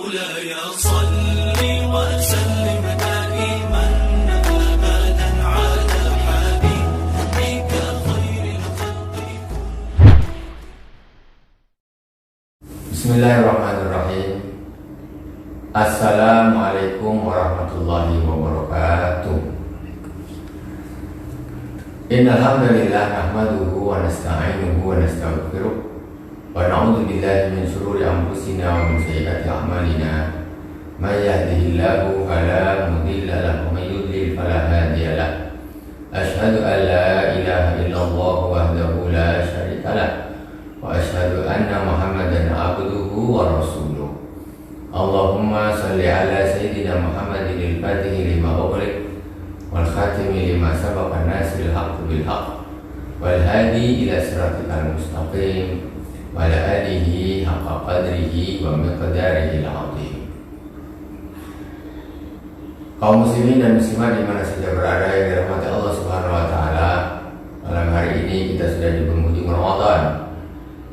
مولاي صل وسلم دائما أبدا على حبيبك خير الخلق. Bismillahirrahmanirrahim. Assalamualaikum warahmatullahi wabarakatuh. Innal hamdalillah nahmaduhu wa nasta'inuhu wa nastaghfiruh wa na'udzu billahi min shururi anfusina wa min sayyiati a'malina. May yahdihillahu fala mudilla lahu wa may yudlil fala hadiya lahu. Asyhadu an la ilaha illallah wahdahu la syarika lahu wa asyhadu anna Muhammadan abduhu wa rasuluh. Allahumma salli ala sayyidina Muhammadin al-fatihi lima ughliq wal khatimi lima sabaqa nasril haqqi bil haqq wal hadi ila siratikal mustaqim wa ala alihi haqqa qadrihi wa miqdarihi al-azim. Kaum muslimin dan muslimat di mana saja berada yang dirahmati Allah Subhanahu wa taala, malam hari ini kita sudah di penghujung Ramadan,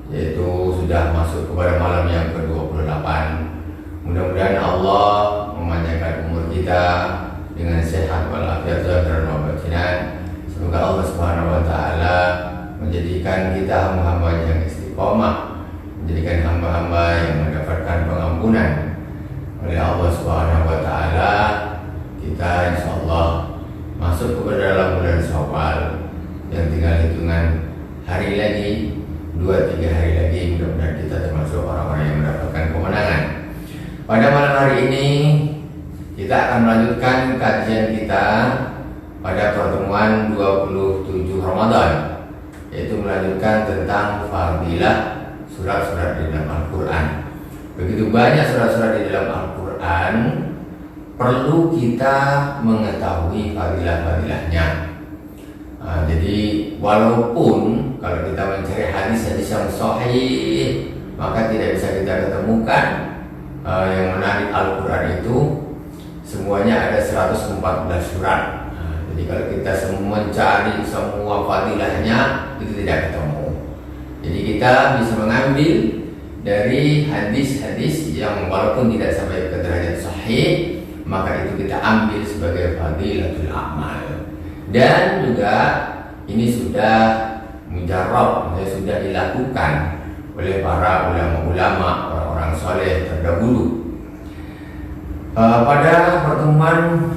yaitu sudah masuk kepada malam yang ke-28. Mudah-mudahan Allah memanjangkan umur kita dengan sehat walafiat zahir dan batinan. Semoga Allah Subhanahu wa taala menjadikan kita hamba-hamba yang istiqomah, menjadikan hamba-hamba yang mendapatkan pengampunan oleh Allah Subhanahu wa taala. Kita insyaallah masuk kepada dalam bulan Syawal yang tinggal hitungan hari lagi, 2-3 hari lagi. Mudah-mudahan kita termasuk orang-orang yang mendapatkan kemenangan. Pada malam hari ini kita akan melanjutkan kajian kita pada pertemuan 27 Ramadan, yaitu melanjutkan tentang fadilah surat-surat di dalam Al-Quran. Begitu banyak surat-surat di dalam Al-Quran, perlu kita mengetahui fadilah-fadilahnya. Jadi walaupun kalau kita mencari hadis-hadis yang sahih, maka tidak bisa kita ketemukan yang menarik Al-Quran itu semuanya ada 114 surat. Jadi kalau kita mencari semua fadilahnya itu tidak ketemu. Jadi kita bisa mengambil dari hadis-hadis yang walaupun tidak sampai ke derajat sahih, maka itu kita ambil sebagai fadilatul amal. Dan juga ini sudah mujarrab, sudah dilakukan oleh para ulama-ulama, orang-orang soleh terdahulu. Pada pertemuan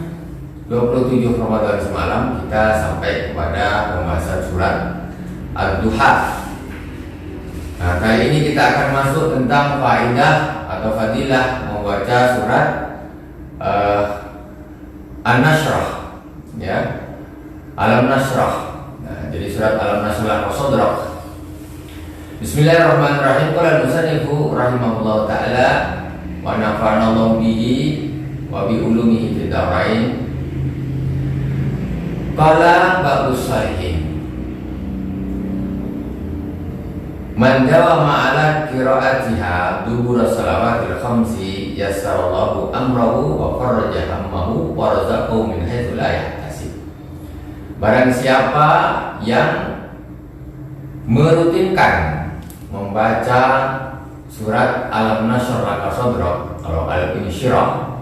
27 Ramadan semalam kita sampai kepada pembahasan surat Ad-Duha. Nah, kali ini kita akan masuk tentang faidah atau fadilah membaca surat An-Nashrah, ya, Alam Nashrah. Nah, jadi surat Alam Nashrah wa Sadrak. Bismillahirrahmanirrahim. Qala al-musannifu rahimahullahu taala wa nafa'ana Allah bihi wa bi ulumihi fid dharain. Qala ba'us salihin man dawama ala qira'atiha dubura salawatil khamsi yassarallahu amrahu wa farraja hammahu wa razaqahu min haitsu la yahtasib. Barang siapa yang merutinkan membaca surat Alam Nashrah wa Sadrak, kalau Al-Insyirah,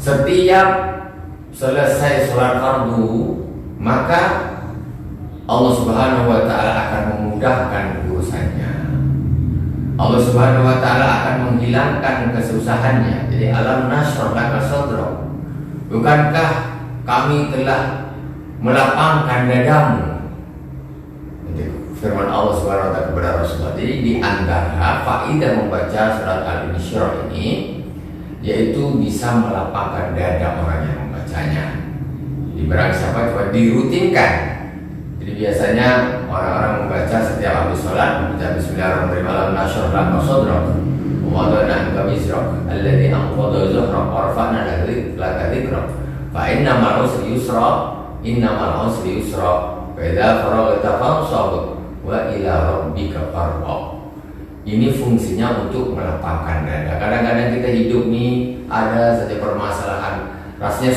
setiap selesai sholat fardu, maka Allah Subhanahu wa taala akan memudahkan urusannya. Allah Subhanahu wa taala akan menghilangkan kesusahannya. Jadi Alam Nashrah wa Sadrak, bukankah kami telah melapangkan dadamu? Firman Allah Subhanahu wa taala kepada Rasulullah. Jadi di antara faedah membaca surat Al-Insyirah ini yaitu bisa melapangkan dada orang yang membacanya. Jadi barang siapa coba dirutinkan. Jadi biasanya orang-orang membaca setiap habis sholat membaca Bismillahirrahmanirrahim Alam Nashrah wa Sadrak wa wada'na anka wizrak alladzi anqadha dhahrak wa rafa'na laka dhikrak fa innamal usri yusra innamal usri yusra fa idza faraghta fansab wa ila rabbika farghab. Ini fungsinya untuk melapangkan dada. Kadang-kadang kita hidup nih ada saja permasalahan, rasanya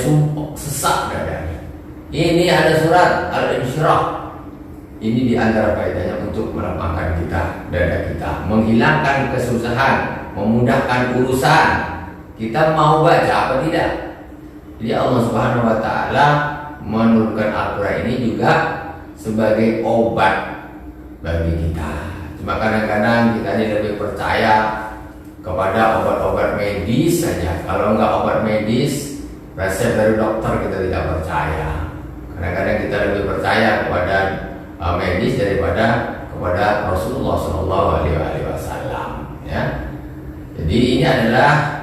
sesak dada. Ini ada surat Al-Insyirah. Ini di antara faedahnya untuk melapangkan kita, dada kita, menghilangkan kesusahan, memudahkan urusan. Kita mau baca apa tidak? Jadi Allah Subhanahu wa taala menurunkan Al-Qur'an ini juga sebagai obat bagi kita. Cuma kadang-kadang kita ini lebih percaya kepada obat-obat medis saja. Kalau enggak obat medis, resep dari dokter kita tidak percaya. Kadang-kadang kita lebih percaya kepada medis daripada kepada Rasulullah SAW. Ya. Jadi ini adalah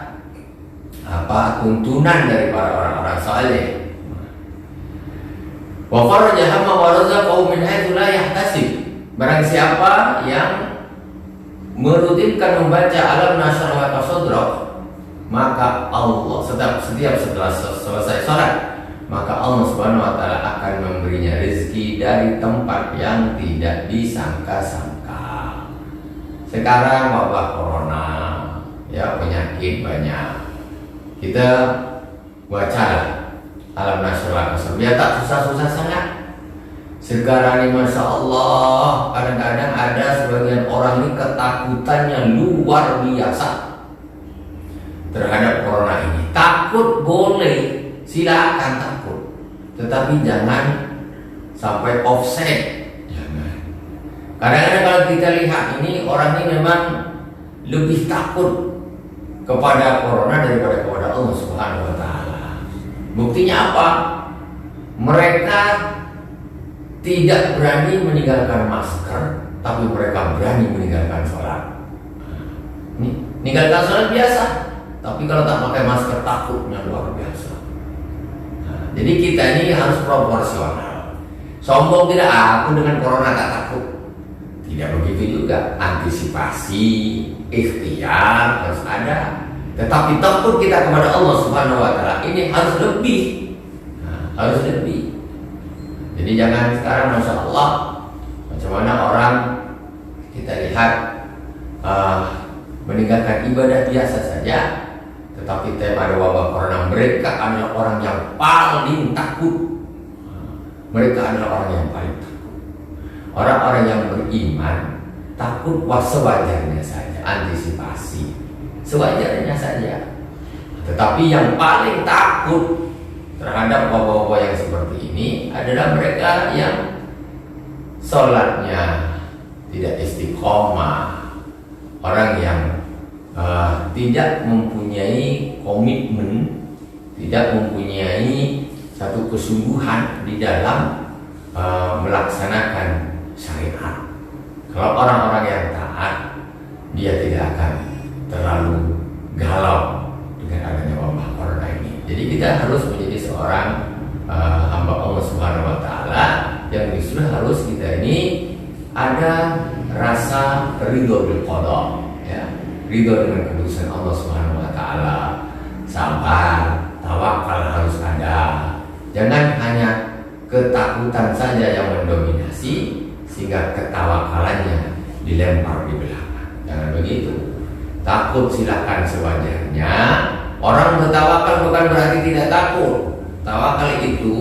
tuntunan dari para orang-orang saleh. Wa kharaja hamma wa razaqahu min haitsu la yahtasib. Barang siapa yang merutinkan membaca alam nasrah wa tasadraq, maka Allah setiap setelah selesai salat, maka Allah Subhanahu wa taala akan memberinya rezeki dari tempat yang tidak disangka-sangka. Sekarang wabah corona, ya, penyakit banyak. Kita bacalah alam nasrah biar tak susah-susah sangat. Sekarang ini Masya Allah, kadang-kadang ada sebagian orang ini ketakutannya luar biasa terhadap corona ini. Takut boleh, silakan takut, tetapi jangan sampai offset. Jangan. Kadang-kadang kalau kita lihat ini, orang ini memang lebih takut kepada corona daripada kepada Allah Subhanahu wa taala. Buktinya apa? Mereka tidak berani meninggalkan masker, tapi mereka berani meninggalkan sholat. Meninggalkan sholat biasa, tapi kalau tak pakai masker takutnya luar biasa. Jadi kita ini harus proporsional. Sombong tidak, aku dengan corona tak takut. Tidak begitu juga. Antisipasi, ikhtiar harus ada. Tetapi takut kita kepada Allah Subhanahu wa taala ini harus lebih. Harus lebih. Jadi jangan sekarang Masya Allah, macam mana orang kita lihat meninggalkan ibadah biasa saja, tetapi tema ada wabah corona, mereka adalah orang yang paling takut. Mereka adalah orang yang paling takut. Orang-orang yang beriman takut sewajarnya saja, antisipasi sewajarnya saja. Tetapi yang paling takut terhadap wabah-wabah yang seperti ini adalah mereka yang sholatnya tidak istiqomah, orang yang tidak mempunyai komitmen, tidak mempunyai satu kesungguhan di dalam melaksanakan syariat. Kalau orang-orang yang taat, dia tidak akan terlalu galau dengan adanya wabah corona ini. Jadi kita harus menjadi seorang hamba Allah Subhanahu wa taala yang justru harus kita ini ada rasa ridho bil qada, ya. Ridho dengan keputusan Allah Subhanahu wa taala. Sabar, tawakal harus ada. Jangan hanya ketakutan saja yang mendominasi sehingga ketawakalannya dilempar di belakang. Jangan begitu. Takut silakan sewajarnya. Orang bertawakal bukan berarti tidak takut. Tawakal itu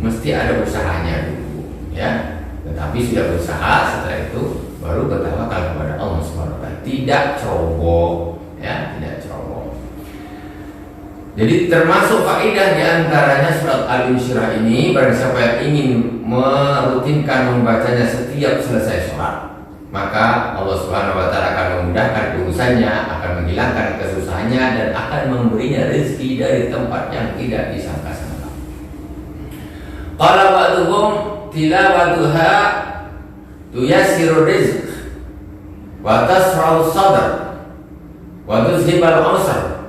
mesti ada usahanya dulu, ya. Tetapi sudah berusaha, setelah itu baru bertawakal kepada Allah Subhanahu wa taala. Tidak ceroboh, ya, tidak ceroboh. Jadi termasuk faedah di antaranya surat Al-Insyirah ini, barang siapa yang ingin merutinkan membacanya setiap selesai sholat, maka Allah Subhanahu wa taala akan memudahkan urusannya, akan menghilangkan kesusahannya, dan akan memberinya rezeki dari tempat yang tidak disangka-sangka. Qala ba'duhum tilawatuha tuyassiru rizq wa tasra'u sadr wa tuzhibal usr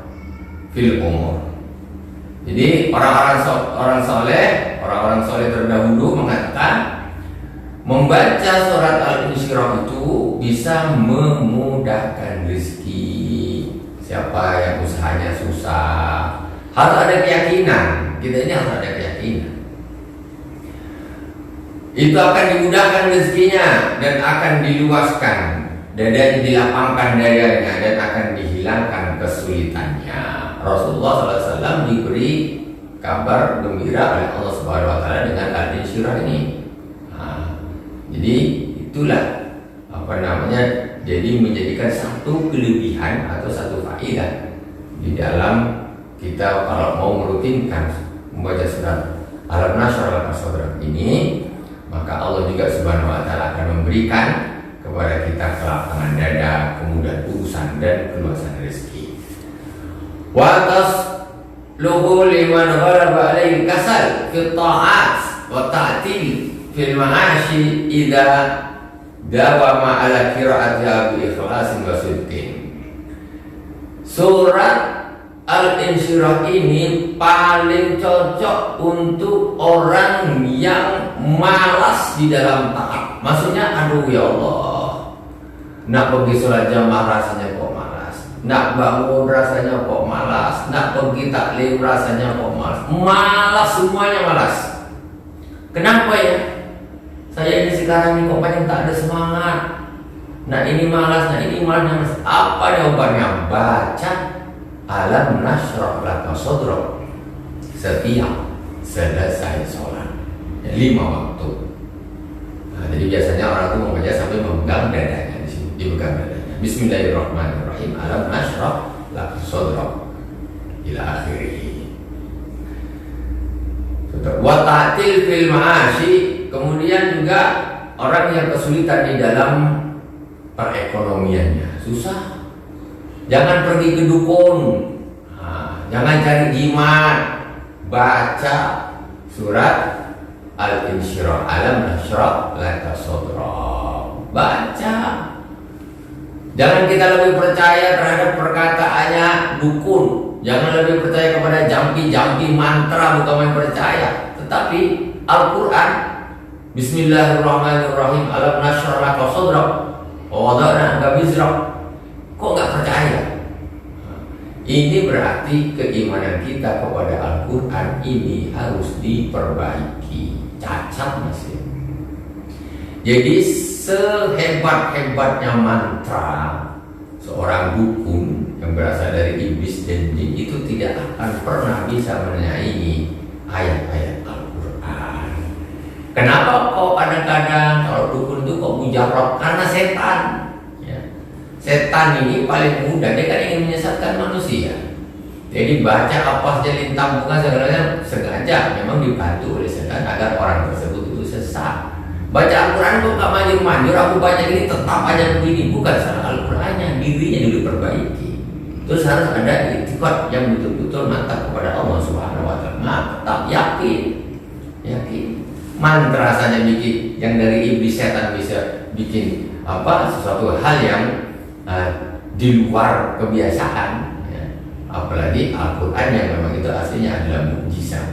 fil umur. Jadi orang soleh terdahulu mengatakan membaca surat Al-Insyirah itu bisa memudahkan rezeki. Siapa yang usahanya susah, harus ada keyakinan. Kita ini harus ada keyakinan. Itu akan dimudahkan rezekinya dan akan diluaskan dadanya, dilapangkan dadanya, dan akan dihilangkan kesulitannya. Rasulullah SAW diberi kabar gembira oleh Allah Subhanahu wa taala dengan Al-Insyirah ini. Jadi itulah jadi menjadikan satu kelebihan atau satu faedah di dalam kita kalau mau merutinkan membaca surat Al-Nashr Al-Sadrak ini, maka Allah juga Subhanahu wa taala akan memberikan kepada kita kelapangan dada, kemudahan urusan dan keluasan rezeki. Wa tasluhu liman ghalaba alaihi kasal fi ta'at wa ta'til fil ma'ashi idza dawama ala qira'atiha bi ikhlasin wa sidqin. Surat Al-Insyirah ini paling cocok untuk orang yang malas di dalam taat. Maksudnya, aduh ya Allah, nak pergi sholat jamaah rasanya kok malas, nak bangun rasanya kok malas, nak pergi taklim rasanya kok malas. Malas, semuanya malas. Kenapa ya? Saya ini sekarang ini kok banyak tak ada semangat. Nah ini malas, nah ini malas. Apa jawabannya? Baca Alam Nashrah Laka Sadrak setiap selesai sholat, 5 waktu. Nah, jadi biasanya orang itu membaca sampai memegang dadanya di sini, dipegang dadanya. Bismillahirrahmanirrahim. Alam Nashrah Laka Sadrak ila akhirih. Wa ta'til fil ma'ashi. Kemudian juga orang yang kesulitan di dalam perekonomiannya, susah. Jangan pergi ke dukun, jangan cari jimat, baca surat Al-Insyirah, Alam Nashrah Laka Sadrak. Baca. Jangan kita lebih percaya terhadap perkataannya dukun, jangan lebih percaya kepada jampi-jampi mantra, bukan main percaya. Tetapi Al-Quran, Bismillahirrahmanirrahim, Alam Nashrah Laka Sadrak wa wada'na anka wizrak. Kok nggak percaya? Ini berarti keimanan kita kepada Al-Quran ini harus diperbaiki. Cacat masih. Jadi sehebat-hebatnya mantra seorang dukun yang berasal dari iblis dan jin itu tidak akan pernah bisa menyaingi ayat-ayat Al-Quran. Kenapa kok kadang-kadang kalau dukun itu kok mujarab? Karena setan. Setan ini paling mudah, dia kan ingin menyesatkan manusia. Jadi baca apa saja lintang bunga segalanya sengaja memang dibantu oleh setan agar orang tersebut itu sesat. Baca Al-Quran kok gak manjur-manjur, aku baca ini tetap aja begini. Bukan salah Al-Qurannya, dirinya dulu perbaiki. Terus harus ada itikad yang betul-betul mantap kepada Allah Subhanahu wa taala. Tetap yakin. Mantra saja bikin, yang dari iblis setan bisa bikin sesuatu hal yang di luar kebiasaan, ya. Apalagi Al-Quran yang memang itu aslinya adalah mukjizat,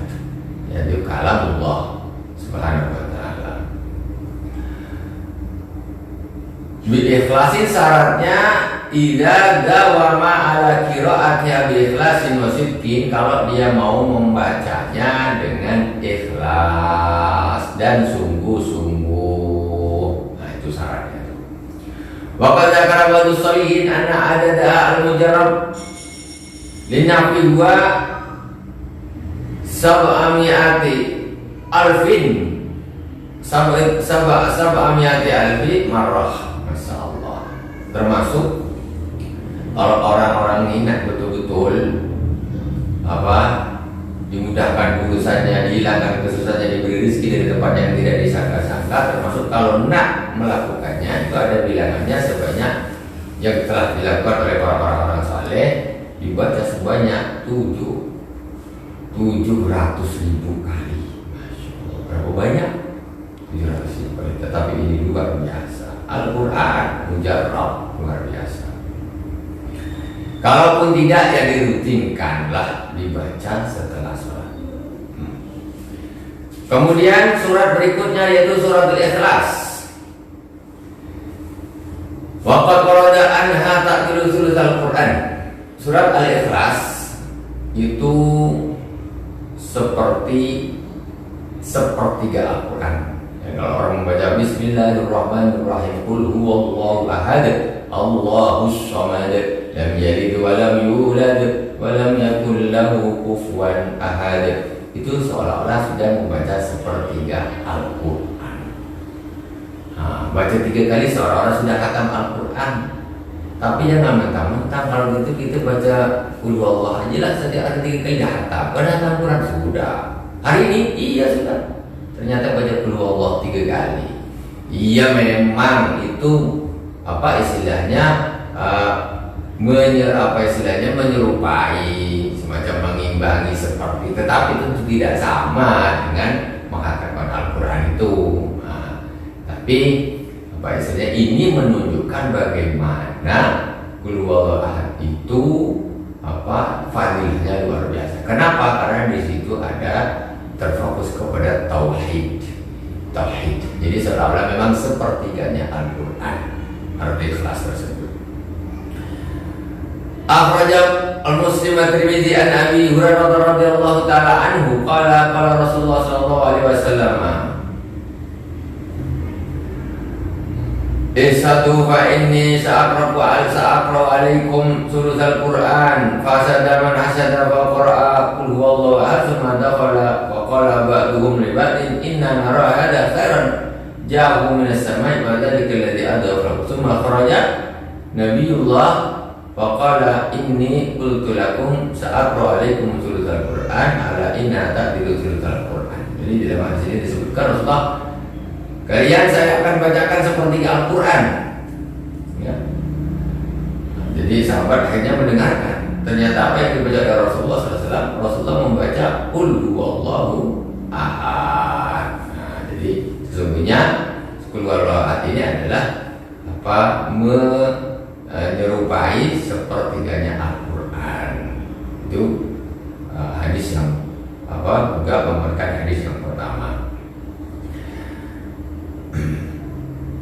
yaitu kalamullah Subhanahu wa ta'ala. Bi-ikhlasin syaratnya idza dawama ala qiraatiha bi-ikhlasin wa sidqin, kalau dia mau membacanya dengan ikhlas dan sungguh-sungguh. Nah itu syaratnya. Waqad dzakara ba'du shalihin anna adada al-mujarrab linafi huwa sab'ami'ati alfin sab'ami'ati alfi marrah. Masyaallah. Termasuk kalau orang-orang ingat betul-betul dimudahkan urusannya, dihilangkan kesusahannya, diberi rezeki dari tempat yang tidak disangka-sangka, termasuk kalau nak melakukannya itu ada bilangannya sebanyak yang telah dilakukan oleh para orang saleh, dibaca sebanyak 700.000 kali. Masya Allah, berapa banyak? 700.000 kali. Tetapi ini luar biasa. Al-Quran mujarrab, luar biasa. Kalaupun tidak, ya dirutinkanlah dibaca setelah sholat. Kemudian surat berikutnya yaitu surat Al-Ikhlas. Waqad warada anha ta'tilu sulus Al-Quran. Surat Al-Ikhlas itu seperti sepertiga Al-Quran. Kalau orang membaca Bismillahirrahmanirrahim, Qul huwallahu ahad, Allahus samad, lam yalid wa lam yulad wa lam yakul lahu kufuwan ahad, itu seolah-olah sudah membaca sepertiga Al-Quran. baca 3 kali seorang-orang sudah khatam Al-Quran. Tapi jangan mentang-mentang kalau gitu kita baca Qul huwallahu aja lah setiap hari 3 kali dah khatam. Padahal Al-Quran sudah. Hari ini iya sudah. Ternyata baca Qul huwallahu 3 kali. Iya memang itu apa istilahnya menyerupai semacam mengimbangi seperti, tetapi tentu tidak sama dengan mengatakan Al-Quran itu. Tapi apa istilahnya ini menunjukkan bagaimana Qul huwallahu ahad itu apa fadilahnya luar biasa. Kenapa? Karena di situ ada terfokus kepada tauhid. Jadi seolah-olah memang sepertiganya Al-Quran arti ikhlas tersebut. Akhrajah Al-Muslim at-Tirmidzi an Abi Hurairah radhiyallahu taala anhu qala Rasulullah sallallahu alaihi wasallam Isatu fa inni sa'aqra'u alaikum sulutsal Qur'an fasada man hasada fa qara'a qul huwallahu ahad thumma dakhala wa qala ba'duhum li ba'din inna nara hadha khairan ja'ahu minas sama'i wa dzalika alladhi adhafa thumma kharaja nabiyullah wa qala inni qultu lakum sa'aqra'u alaikum sulutsal Qur'an ala inna ta'dilu sulutsal Qur'an. Jadi di dalam hadis ini disebutkan Rasulullah, kalian saya akan bacakan seperti Al-Quran ya. Jadi sahabat akhirnya mendengarkan. Ternyata apa yang dibaca oleh Rasulullah SAW, Rasulullah membaca Qul huwallahu ahad. Jadi sesungguhnya Qul huwallahu ahad ini adalah apa menyerupai sepertiganya Al-Quran. Itu hadis yang apa juga merupakan hadis yang pertama.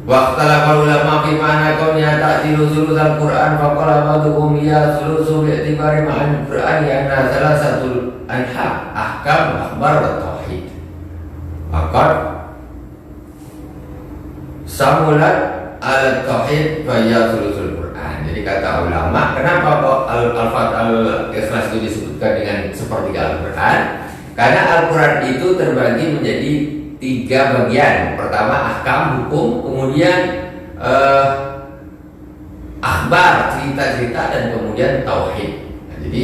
Waqtala ulama fi mana kaunnya ta'dilu sulutsal Qur'an fa qala ba'dhum ya sulusu bi'tibari ma'an Qur'an ya anna salasatul anha ahkam akhbar wa tauhid. Maka samulat al tauhid fa ya sulusul Qur'an. Jadi kata ulama, kenapa kok al-ikhlas itu disebutkan dengan sepertiga Al-Qur'an? Karena Al-Quran itu terbagi menjadi 3 bagian. Pertama ahkam, hukum, kemudian akhbar, cerita-cerita, dan kemudian tauhid. Nah, jadi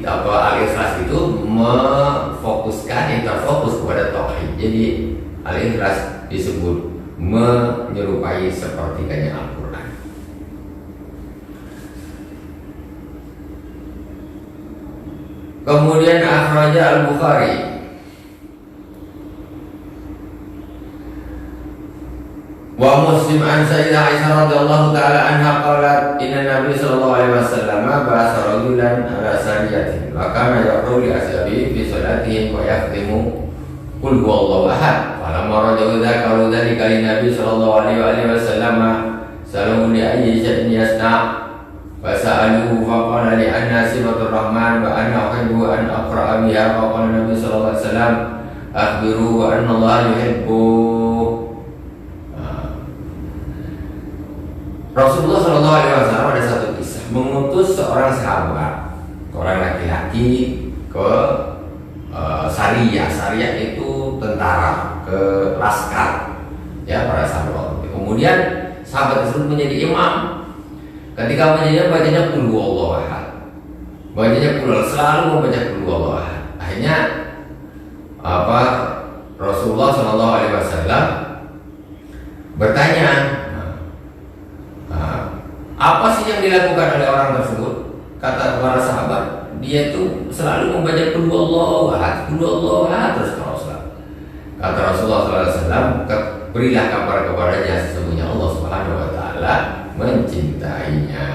al-ikhlas itu memfokuskan yang terfokus kepada tauhid. Jadi al-ikhlas disebut menyerupai sepertiganya Al-Quran. Kemudian akhraja Al-Bukhari wa Muslim an Sayyidah Aisyah radhiyallahu taala anha qalat inna Nabi sallallahu alaihi wasallam ba'atha rajulan ala sariyatin wa kana yaqulu li ashabihi fi salatihim wa yakhtimu qul huwallahu ahad. Falamma raja'u dzakaru dzalika li Nabi sallallahu alaihi wasallam salu li ayyi shay'in yasna' wa sa'aluhu fa qala li anna sifatur rahman wa ana uhibbu an aqra'a biha fa qala Nabi sallallahu alaihi wasallam akhbiru wa anna Allah yuhibbu. Rasulullah Shallallahu Alaihi Wasallam ada satu kisah mengutus seorang sahabat, orang laki-laki ke Sariyah. Sariyah itu tentara, ke laskar, ya para sahabat. Kemudian sahabat tersebut menjadi imam. Ketika menjadi bacanya Qul huwallahu ahad, bacanya selalu membaca Qul huwallahu ahad. Akhirnya apa? Rasulullah Shallallahu Alaihi Wasallam bertanya, apa sih yang dilakukan oleh orang tersebut? Kata para sahabat, dia itu selalu membaca Qul huwallahu ahad, Qul huwallahu ahad terus Rasulullah. Kata Rasulullah SAW, berilah kabar kepadanya sesungguhnya Allah Subhanahu Wa Taala mencintainya.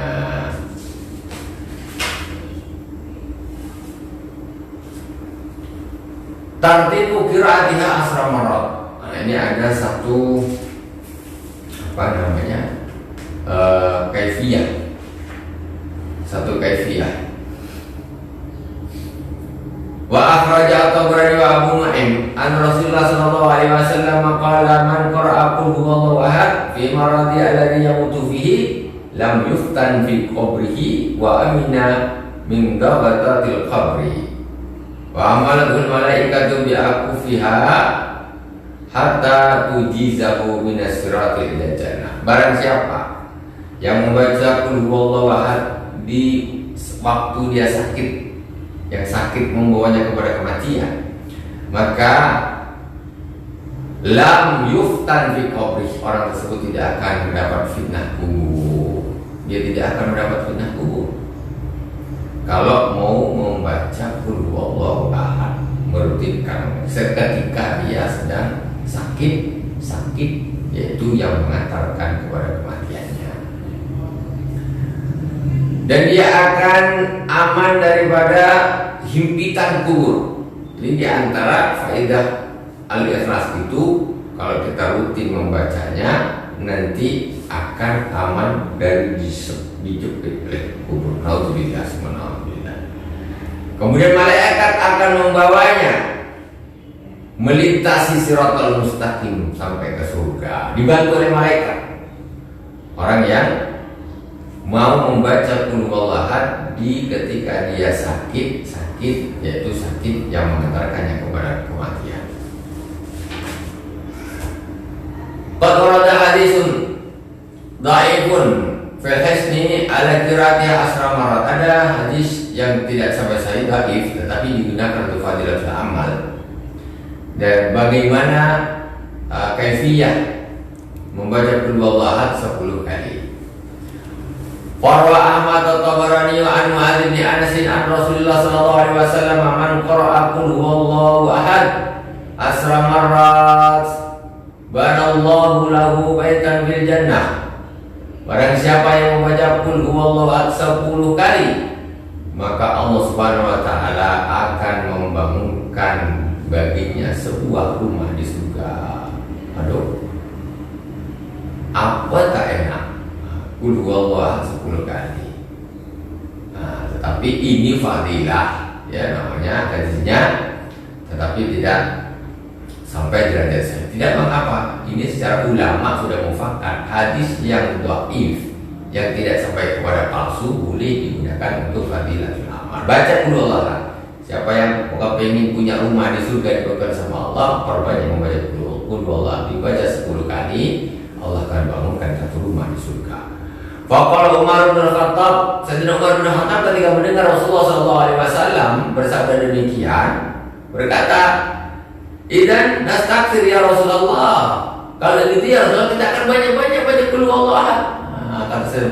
Tartibu qiraatiha asra marrat. Nah, ini ada satu apa namanya? Kaifiyah, satu kaifiyah. Wa akhraja at-Tabrani wa Abu Nu'aim an Rasulullah sallallahu alaihi wasallam qala man qara'a qul huwallahu ahad fi maradi alladhi yamutu fihi lam yuftan fi qabrihi wa amina min dagatatil qabri wa amalatul malaikatu bi akufiha hatta tujizahu minas sirati ila jannah. Barang siapa yang membaca qul huwallahu ahad di waktu dia sakit, yang sakit membawanya kepada kematian, maka lam yuftan fi qabri, orang tersebut tidak akan mendapat fitnah kubur. Dia tidak akan mendapat fitnah kubur kalau mau membaca qul huwallahu ahad, merutinkan seketika dia sedang sakit, yaitu yang mengantarkan kepada kematiannya. Dan dia akan aman daripada himpitan kubur. Jadi di antara faedah Al-Ikhlas itu, kalau kita rutin membacanya, nanti akan aman dari dijepit oleh kubur. Alhamdulillah. Kemudian malaikat akan membawanya melintasi Shiratal Mustaqim sampai ke surga, dibantu oleh malaikat. Orang yang mau membaca qul huwallahu ahad di ketika dia sakit, yaitu sakit yang mengantarkannya kepada kematian. Qad warada hadisun dhaifun fil hisni ala qiraatiha asra marat. Ada hadis yang tidak sampai sahih, dhaif, tetapi digunakan untuk fadilatul amal. Dan bagaimana kaifiyah membaca qul huwallahu ahad 10 kali. Farwa Ahmad at-Tabarani wa an Mu'adz bin Anas an Rasulullah sallallahu alaihi wasallam man qara'a qul huwallahu ahad asra marrat banallahu lahu baitan fil jannah. Barang siapa yang membaca qul huwallahu ahad 10 kali, maka Allah Subhanahu wa taala akan membangunkan baginya sebuah rumah di surga. Aduh, apa tak enak qul huwallahu ahad 10 kali. Tetapi ini fadilah, ya namanya hadisnya, tetapi tidak sampai derajat saya. Tidak mengapa, ini secara ulama sudah mufakat, hadis yang dhaif, yang tidak sampai kepada palsu, boleh digunakan untuk fadilatul amal. Baca qul huwallahu ahad. Siapa yang pengen punya rumah di surga diberikan sama Allah, perbanyak membaca qul huwallahu ahad. Dibaca 10 kali, Allah akan bangunkan satu rumah di surga. Faqala Umar bin Khattab, Sayyidina Umar bin Khattab ketika mendengar Rasulullah SAW bersabda demikian, berkata, "Idzan nastaghfir ya Rasulullah." Kalau gitu ya Rasulullah, kita akan banyak-banyak baca qul huwallahu ahad. Kata saya,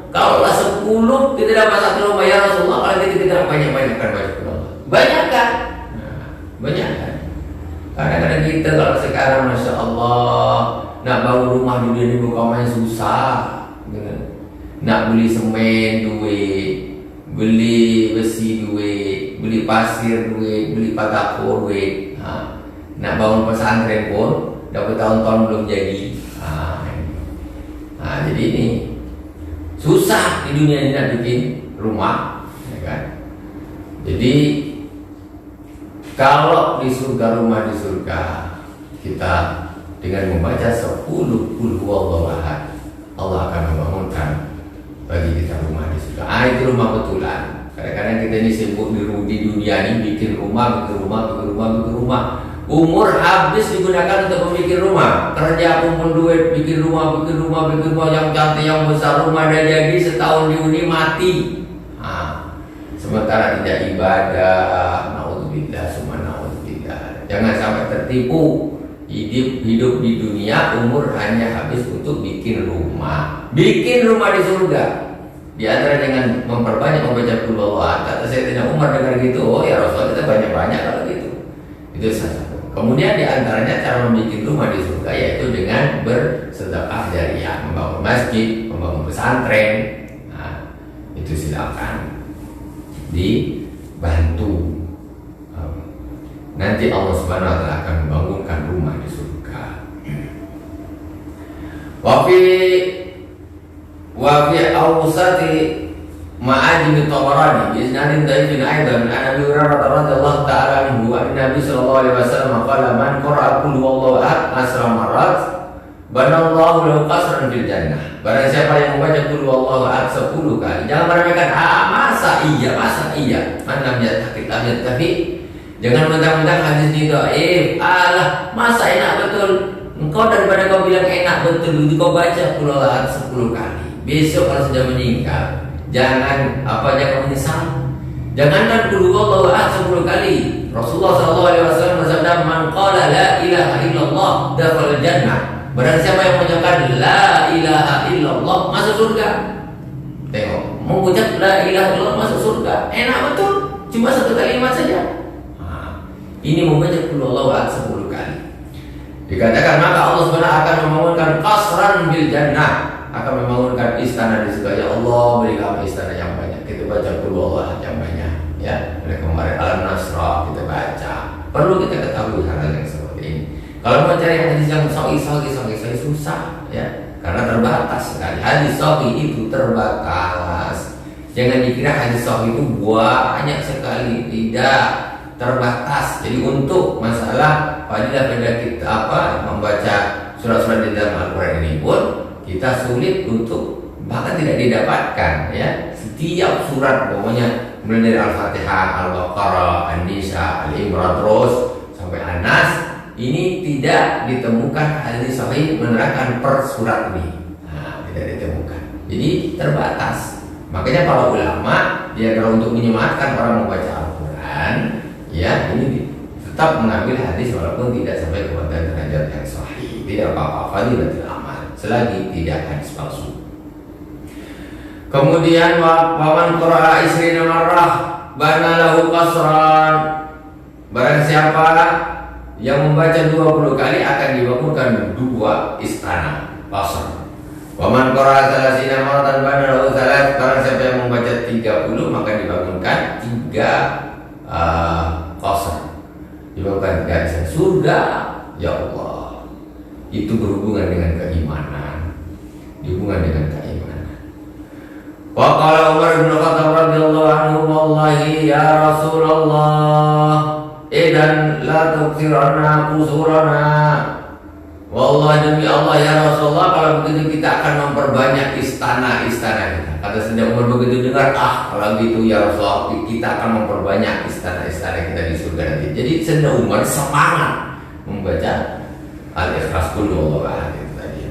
kalau 10 kita dapat satu rumah ya Rasulullah, kalau gitu kita banyak-banyak akan baca qul huwallahu ahad. Banyak kan? Banyak kan? Kadang-kadang kita kalau sekarang Masya Allah nak bangun rumah dunia ini bukan main susah. Nak beli semen duit, beli besi duit, beli pasir duit, beli patako duit. Nak bangun pesantren pun dapat tahun-tahun belum jadi. Jadi ini susah di dunia ini nak bikin rumah, ya kan? Jadi kalau di surga, rumah di surga, kita dengan membaca 10 qul huwallahu ahad, Allah akan membangunkan bagi kita rumah di surga. Itu rumah betulan. Kadang-kadang kita ini sibuk di dunia ini bikin rumah. Umur habis digunakan untuk membuat rumah. Kerja kumpul duit, bikin rumah yang cantik, yang besar, rumah dah jadi, setahun dihuni mati. Sementara tidak ibadah. Naudzubillah, summa naudzubillah. Jangan sampai tertipu. Hidup di dunia, umur hanya habis untuk bikin rumah di surga. Di antara dengan memperbanyak membaca qul huwallahu ahad. Kata Sayyidina Umar dengar gitu, oh ya Rasulullah, kita banyak-banyak kalau gitu. Itu salah satu. Kemudian di antaranya cara membuat rumah di surga yaitu dengan bersedekah jariyah, membangun masjid, membangun pesantren. Itu silakan dibantu. Nanti Allah Subhanahu wa taala akan membangunkan rumah di surga. Wa fi awsati ma'ajim Tabarani bi isnadin dhaifin aidan an Abi Hurairah radhiyallahu ta'ala anhu wa Nabi sallallahu alaihi wasallam qala man qara'a qul huwallahu ahad asra marrat banallahu lahu qasran fil jannah. Barang siapa yang membaca qul huwallahu ahad 10 kali, jangan meremehkan, masa iya, man lam yattaqi Jangan mentang-mentang hadis ini dhaif. Alah, masa enak betul? Engkau daripada kau bilang enak betul, itu kau baca qul huwallahu ahad 10 kali. Besok kalau sudah meninggal, jangan kau menyesal. Jangankan qul huwallahu ahad 10 kali. Rasulullah SAW bersabda, "Man qala la ilaha illallah dakhala jannah." Barang siapa yang mengucapkan la ilaha illallah masuk surga. Tengok, mengucap la ilaha illallah masuk surga. Enak betul, cuma satu kalimat saja. Ini membaca qul huwallahu ahad 10 kali. Dikatakan maka Allah SWT akan membangunkan qasran bil jannah, akan membangunkan istana di surga. Ya Allah, berilah istana yang banyak. Kita baca qul huwallahu ahad yang banyak. Ya, oleh kemarin Al-Nasrah kita baca. Perlu kita ketahui hal-hal yang seperti ini. Kalau mau cari hadis yang sahih susah, ya, karena terbatas sekali. Hadis sahih itu terbatas. Jangan dikira hadis sahih itu banyak sekali, tidak. Terbatas. Jadi untuk masalah fadilah kita membaca surat-surat di dalam Al-Quran ini pun kita sulit untuk, bahkan tidak didapatkan, ya. Setiap surat pokoknya mulai dari Al-Fatihah, Al-Baqarah, An-Nisa, Al-Imran terus sampai An-Nas, ini tidak ditemukan hadis sahih menerangkan per surat ini. Tidak ditemukan. Jadi terbatas. Makanya para ulama dia kalau untuk menyematkan orang membaca Al-Quran, ya, ini tetap mengambil hadis walaupun tidak sampai kepada derajat yang sahih. Tidak apa-apa, fadilatul amal selagi tidak hadis palsu. Kemudian waman qara'a isrina marrah bana lahu qasran. Barang siapa yang membaca 20 kali akan dibangunkan 2 istana qasr. Waman qara'a salasina marratan bana lahu salat. Barang siapa yang membaca 30 maka dibangunkan 3 qasr. Dibangunkan 3 istana surga. Ya Allah, itu berhubungan dengan keimanan. Dihubungan dengan keimanan. Wa qala Umar bin Khattab radhiyallahu anhu, wallahi ya Rasulullah, idan la tuksiranna qusurana. Wallahi demi Allah ya Rasulullah, kalau begitu kita akan memperbanyak istana-istana kita. Kata Sayyidina Umar begitu dengar, kalau gitu ya Rasulullah, kita akan memperbanyak istana-istana kita di surga nanti. Jadi Sayyidina Umar semangat membaca Al-Ikhlas qul huwallahu ahad itu tadi.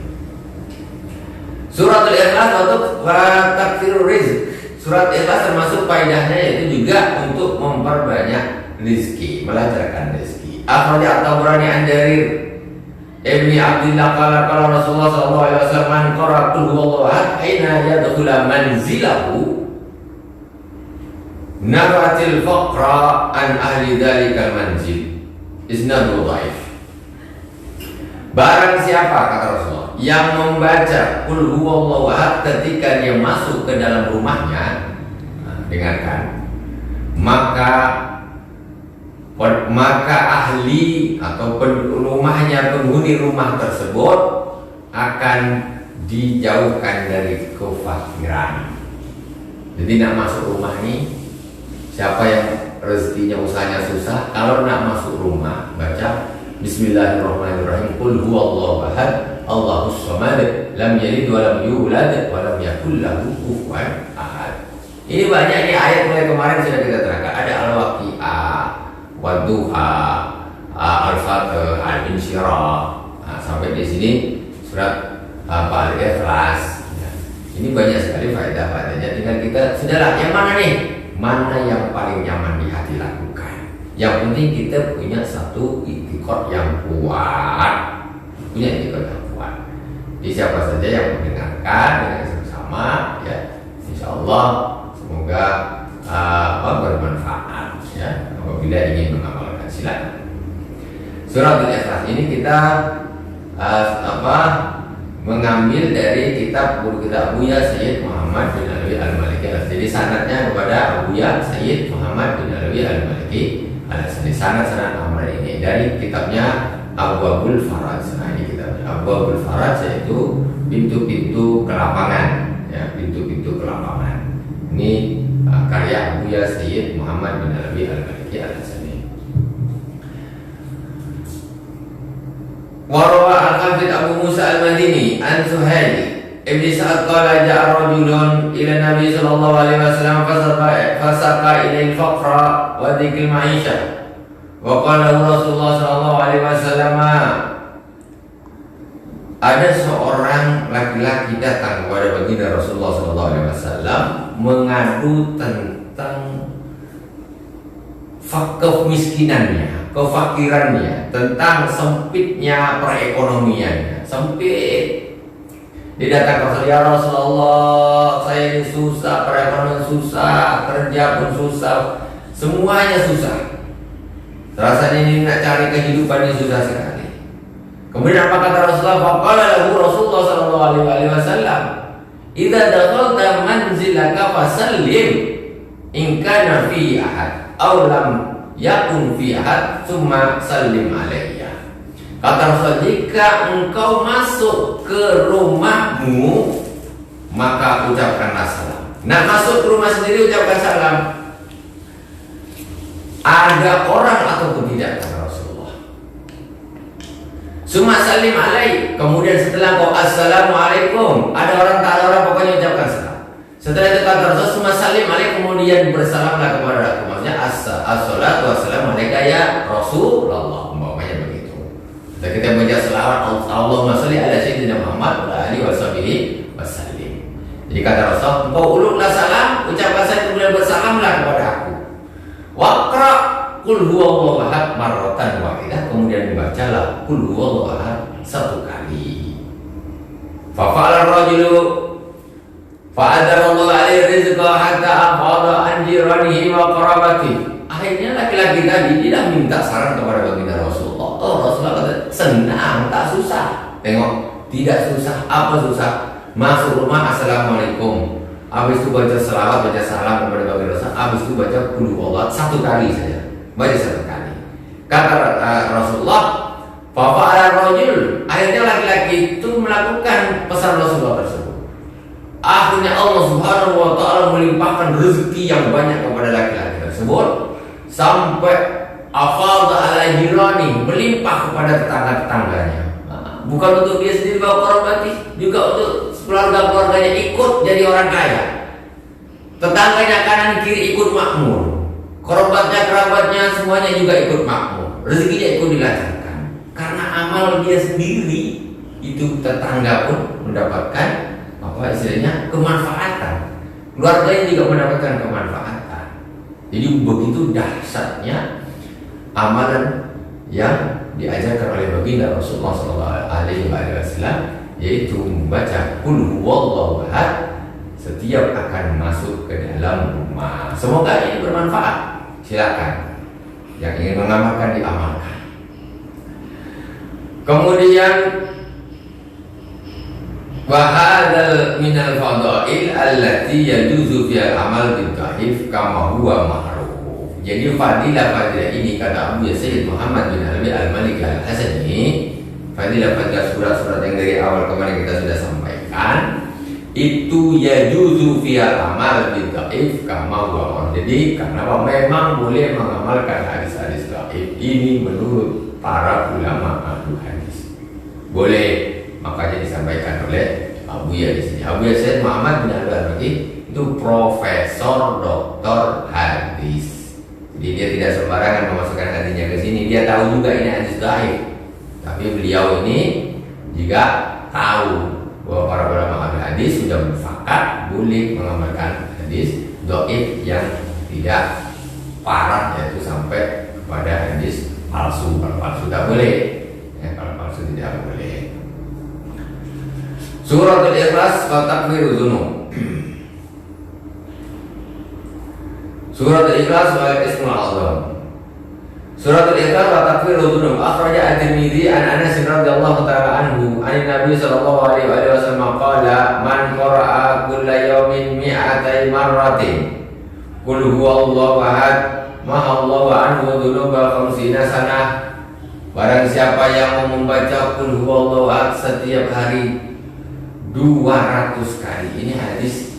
Surat Al-Ikhlas untuk takfirur rizq. Surat Ikhlas termasuk faedahnya yaitu juga untuk memperbanyak rezeki, melancarkan rezeki. Akhraja At-Tabrani an Jarir Ibni Abdillah qala Rasulullah sallallahu alaihi wasallam, man qara qul huwallahu ahad aina yadkhula manzilahu nabatil faqra an ahli dzalikal manzil. Isnadu dhaif. Barang siapa, kata Rasulullah, yang membaca qul huwallahu ahad ketika dia masuk ke dalam rumahnya, dengarkan, maka ahli atau rumahnya, penghuni rumah tersebut akan dijauhkan dari kefakiran. Jadi nak masuk rumah ini, siapa yang rezekinya usahanya susah, kalau nak masuk rumah baca Bismillahirrahmanirrahim, qul huwallahu ahad, Allahus samad, lam yalid wa lam yulad wa lam yakul lahu kufuwan ahad. Ini banyak nih ayat, mulai kemarin sudah kita terangkan. Ada Al-Waqi'ah, Wadduha, Al-Fatih, Al-Insyirah. Sampai di sini surat Al-Ikhlas. Ini banyak sekali faedah-faedahnya. Tinggal kita sudahlah, yang mana nih? Mana yang paling nyaman di hati lakukan. Yang penting kita punya satu itikad yang kuat. Punya itikad yang kuat. Jadi siapa saja yang mendengarkan dengan sama, ya, insya Allah semoga bermanfaat, ya. Apabila ingin mengamalkan, silakan. Surat Al-Ikhlas ini kita mengambil dari kitab guru kita Abuya Sayyid Muhammad bin Alawi Al-Maliki. Jadi sanadnya kepada Abuya Sayyid Muhammad bin Alawi Al-Maliki. Jadi sanad nomor ini dari kitabnya Abwabul Faraj. Nah, ini kitabnya Abwabul Faraj, yaitu pintu-pintu kelapangan, ya, pintu-pintu kelapangan. Ini karya Abuya Sayyid Muhammad bin Alawi Al-Maliki Al-Hasani. Warawa Al-Hafidh Abu Musa Al-Madini an Suhail Ibn Sa'ad qala ja'a rajulun ila Nabi sallallahu alaihi wasallam fasaqa ilaihi al-faqra wa dhikr ma'isha Wa qala Rasulullah sallallahu alaihi wasallam, ada seorang laki-laki datang kepada baginda Rasulullah sallallahu alaihi wasallam mengadu tentang kemiskinannya, kefakirannya, tentang sempitnya perekonomiannya, sempit. Dia datang ke Rasul, ya Rasulullah, saya ini susah, perekonomian susah, kerja pun susah, semuanya susah. Rasanya ini nak cari kehidupan ini susah sekali. Kemudian apa kata Rasulullah? Faqala lahu Rasulullah sallallahu alaihi wasallam, "Idza dakhalta manzilaka fasallim in kana fi ahad aw lam yakun fi ahad, tsumma sallim alayya." Kata Rasul, jika engkau masuk ke rumahmu, maka ucapkanlah salam. Nah, masuk ke rumah sendiri ucapkan salam. Ada orang ataupun tidak, kata Rasulullah. Summa salim alaih. Kemudian setelah kau assalamualaikum, ada orang tak ada orang, pokoknya ucapkan salam. Setelah itu kata Rasul, summa salim alaih, kemudian bersalamlah kepada aku. Maksudnya as-salatu wassalamu alaika ya Rasulullah. Umpamanya begitu. Dan kita baca selawat, Allahumma sholli ala sayyidina Muhammad wa alihi washabihi wasallim. Jadi kata Rasul, engkau uluklah salam, ucapkan salam, kemudian bersalamlah kepada aku. Waqra qul huwallahu ahad marratan wahidah, kemudian dibacalah qul huwallahu ahad satu kali. Fa fa'ala ar-rajulu fa'adarallahu alaihi rizqa hatta afada an jiranihi wa qarabatihi. Akhirnya laki-laki tadi tidak minta saran kepada baginda Rasulullah. Oh, Rasulullah kata senang, tak susah. Tengok, tidak susah. Apa susah? Masuk rumah assalamualaikum, habis itu baca selawat, baca salam kepada baginda Rasul, habis itu baca qul huwallahu satu kali saja, baca satu kali. Kata Rasulullah, fa fa'ala rajul, akhirnya laki-laki itu melakukan pesan Rasulullah tersebut. Akhirnya Allah Subhanahu wa taala melimpahkan rezeki yang banyak kepada laki-laki tersebut sampai afadha ala jirani, melimpah kepada tetangga-tetangganya. Bukan untuk dia sendiri bawa korobati, juga untuk keluarga-keluarganya ikut jadi orang kaya. Tetangganya kanan kiri ikut makmur, kerabatnya kerabatnya semuanya juga ikut makmur, rezekinya ikut dilancarkan. Karena amal dia sendiri, itu tetangga pun mendapatkan apa istilahnya kemanfaatan, keluarganya juga mendapatkan kemanfaatan. Jadi begitu dahsyatnya amalan yang diajarkan oleh baginda Rasulullah SAW, yaitu membaca qul huwallahu ahad setiap akan masuk ke dalam rumah. Semoga ini bermanfaat. Silakan yang ingin mengamalkan diamalkan. Kemudian wahadal minal fadail allati yajuzu fiha amal bil dhaif kama huwa ma'ruf. Jadi fadilah ini kata Abu Yazid Muhammad bin Alawi Al-Maliki Al-Hasani, fadilah surat-surat yang dari awal kemarin kita sudah sampaikan, itu yajuzu fiha amal bil dhaif kama huwa ma'ruf. Jadi karena memang boleh mengamalkan hadis-hadis dhaif ini menurut para ulama ahli hadis. Boleh, makanya disampaikan oleh Abu Yazid. Abu Yazid Muhammad bin Al-Alawi itu profesor doktor hadis. Jadi dia tidak sembarangan memasukkan hadisnya ke sini. Dia tahu juga ini hadis dhaif. Tapi beliau ini juga tahu bahwa para ulama ahli hadis sudah bersepakat boleh mengamalkan hadis dhaif yang tidak parah, yaitu sampai kepada hadis palsu. Kalau palsu tidak boleh. Kalau palsu tidak boleh. Suratul Ikhlas wa takfiruz dzunub. Suratul Ikhlas wa Ismul Azam. Suratul Ikhlas wa takfiruz dzunub. Akhraja At-Tirmidzi an Anas radhiyallahu ta'ala anhu, an Nabi sallallahu alaihi wasallam qala, man qara'a kulla yawmin mi'atai marratin qul huwallahu ahad mahallahu anhu dzunuba khamsina sanah. Barang siapa yang membaca qul huwallahu ahad setiap hari 200 kali. Ini hadis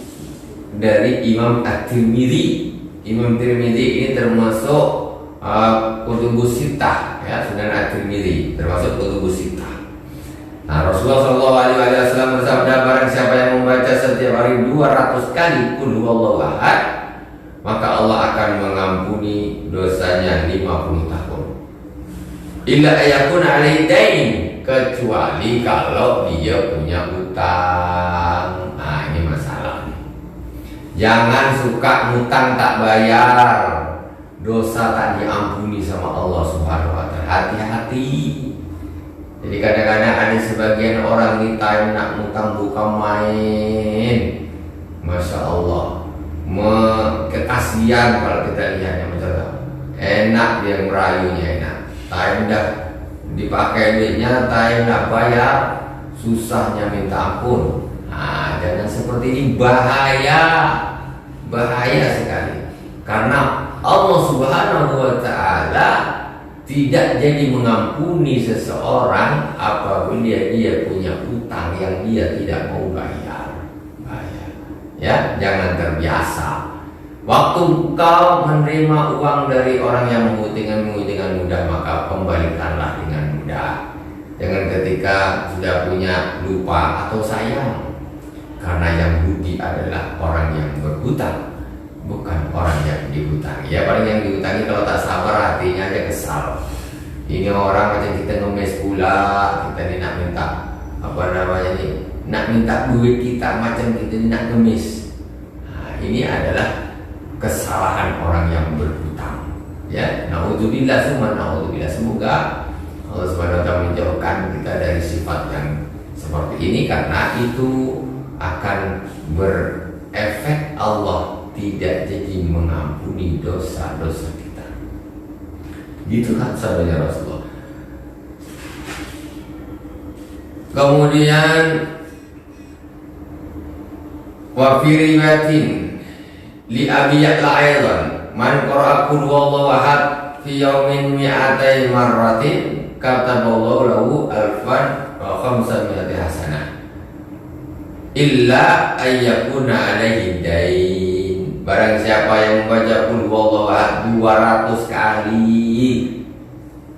dari Imam At-Tirmidzi. Imam Tirmidzi ini termasuk kutubus sittah, ya, Sunan At-Tirmidzi termasuk kutubus sittah. Nah, Rasulullah SAW bersabda, barang siapa yang membaca setiap hari 200 kali qul huwallahu ahad, maka Allah akan mengampuni dosanya 50 tahun. illa ayakun alaihi dain, kecuali kalau dia punya utang. Nah, ini masalah. Jangan suka ngutang tak bayar, dosa tak diampuni sama Allah Subhanahu wa taala. Hati-hati. Jadi kadang-kadang ada sebagian orang kita nak ngutang bukan main. Masya Allah, kekasian kalau kita lihatnya macam enak dia merayunya enak. Time dah dipakai duitnya, time nak bayar susahnya minta ampun. Nah, jangan seperti ini, bahaya sekali. Karena Allah Subhanahu wa taala tidak jadi mengampuni seseorang apabila dia punya utang yang dia tidak mau bayar. Ya, jangan terbiasa. Waktu kau menerima uang dari orang yang mengutang dengan mudah, maka kembalikanlah dengan mudah. Jangan ketika sudah punya lupa atau sayang. Karena yang rugi adalah orang yang berhutang, bukan orang yang dihutangi. Ya, paling yang dihutangi kalau tak sabar hatinya aja kesal. Ini orang macam kita ngemis pula, kita ni nak minta nak minta duit kita macam kita ni nak ngemis. Nah, ini adalah kesalahan orang yang berhutang. Ya, naudzubillah, semoga Allah Subhanahu wa taala menjauhkan kita dari sifat yang seperti ini, karena itu akan berefek Allah tidak jadi mengampuni dosa-dosa kita. Gitu kan sabda Rasulullah. Kemudian wa fi riwayatin li Abi Ya'la aidan man qara'a qul huwallahu ahad fi yaumin mi'atai marratin kataballahu lahu alfan wa khamsami'ati hasanah illa ayyakuna alaihi dain. Barang siapa yang membaca qul huwallahu ahad 200 kali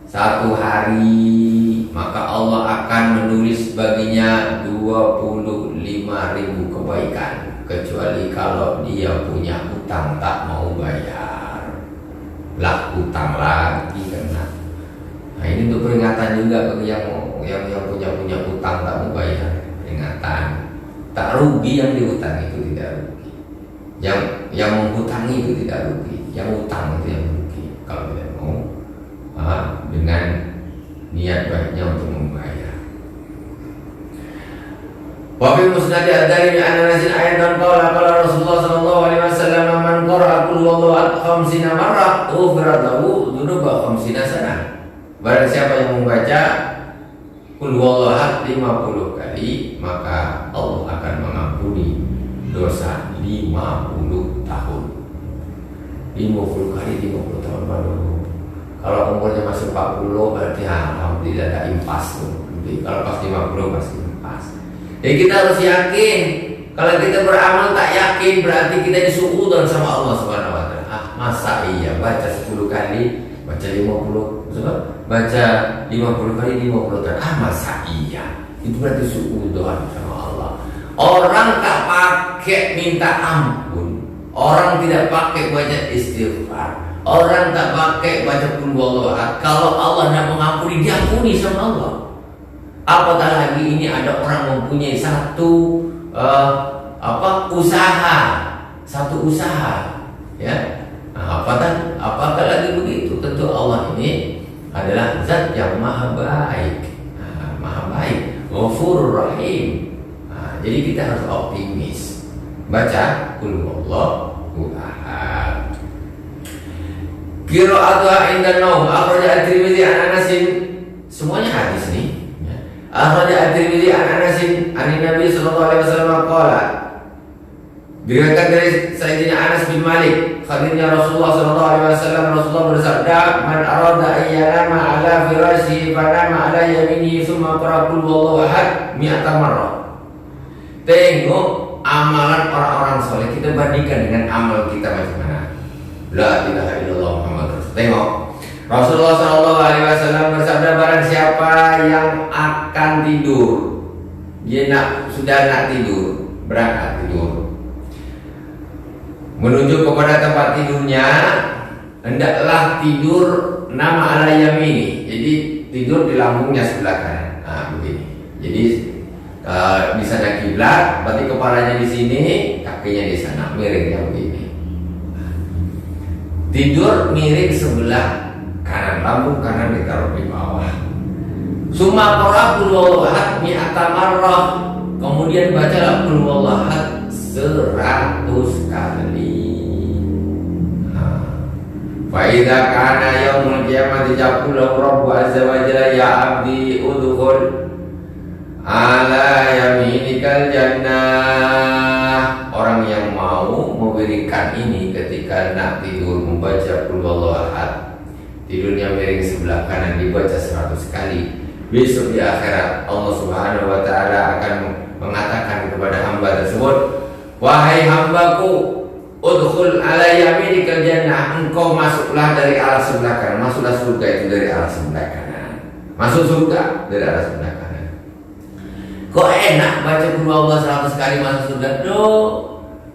satu hari, maka Allah akan menulis baginya 25.000 kebaikan, kecuali kalau dia punya utang tak mau bayar. Lah, utang lagi kena. Nah, ini untuk peringatan juga bagi yang punya utang tak mau bayar. Peringatan. Tak rugi yang dihutang, itu tidak rugi. Yang menghutangi itu tidak rugi. Yang utang itu yang rugi kalau tidak mau dengan niat baiknya untuk membayar. Wa fi musnad ad-Darimi an Anas ayatan qala Rasulullah sallallahu alaihi wasallam man qara'a qul huwallahu 50 marrah ghufira lahu dzunuba 50 sanah. Barang siapa yang membaca qul huwallahu 50 kali, maka Allah akan mengampuni dosa 50 tahun. 50 kali 50 tahun baru. Kalau umurnya masih 40 berarti alhamdulillah ada impas tuh. Kalau pas 50 pasti impas. Jadi kita harus yakin. Kalau kita beramal tak yakin, berarti kita disuudon sama Allah Subhanahu wa taala. Masa iya baca 10 kali, baca 50, baca 50 kali 50 tahun. Masa iya. Itu berarti suudon sama Allah. Orang tak pakai minta ampun, orang tidak pakai baca istighfar, orang tak pakai baca qul huwallahu ahad. Kalau Allah nak mengampuni, diampuni sama Allah. Apatah lagi ini ada orang mempunyai satu usaha, ya. Nah, apakah lagi begitu? Tentu Allah ini adalah zat yang maha baik, Ghafurur Rahim. Nah, jadi kita harus optimis. Baca qul huwallahu ahad. Qira'atuha inda naum akhraja at-Tirmidzi an Anas, semuanya hadis nih. Akhraja at-Tirmidzi an Anas an Nabi sallallahu alaihi wasallam qala, diriwayatkan dari Sayyidina Anas bin Malik, khadirnya Rasulullah sallallahu alaihi wasallam, Rasulullah bersabda, man arada ayyanama ala firasyi fanama ala yaminihi thumma qara qul huwallahu ahad 100 marrah. Tengok amalan orang-orang soleh, kita bandingkan dengan amal kita macam mana. La ilaha illallah Muhammad Rasul. Tengok Rasulullah SAW bersabda, barang siapa yang akan tidur, dia sudah nak tidur, berangkat tidur, menuju kepada tempat tidurnya, hendaklah tidur nama ala yamini. Jadi tidur di lambungnya sebelah kanan. Nah, begini. Jadi di sana kiblat, berarti kepalanya di sini, kakinya di sana, miringnya begini. Tidur miring sebelah kanan, lambung kanan ditaruh di bawah. Summa qara qul huwallahu ahad mi'ata marrah. Kemudian bacalah qul huwallahu ahad 100 kali. Fa idza kana yaumul qiyamati yaqulu rabbu azza wa jalla ya abdi udkhul ala yaminikal jannah. Orang yang mau memberikan ini ketika nak tidur membaca qul huwallahu ahad, tidurnya miring sebelah kanan dibaca 100 kali. Besok di akhirat Allah Subhanahu wa taala akan mengatakan kepada hamba tersebut, wahai hambaku, udkhul ala yaminikal jannah, engkau masuklah dari arah sebelah kanan. Masuklah surga itu dari arah sebelah kanan. Masuk surga dari arah sebelah kanan. Kok enak baca qul huwallahu 100 kali masuk surga?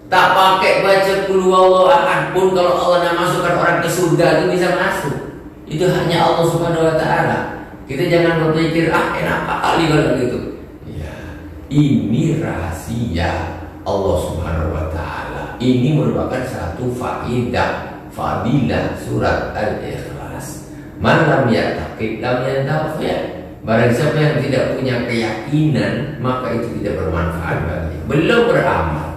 Tak pakai baca qul huwallahu ahad pun kalau Allah nak masukkan orang ke surga itu bisa masuk. Itu hanya Allah Subhanahu wa taala. Kita jangan berpikir enak kali kalau gitu. Ya, ini rahasia Allah Subhanahu wa taala. Ini merupakan satu fadilah surat Al-Ikhlas. Man lam yattaqi lam yantafi'. Barang siapa yang tidak punya keyakinan, maka itu tidak bermanfaat baginya. Belum beramal,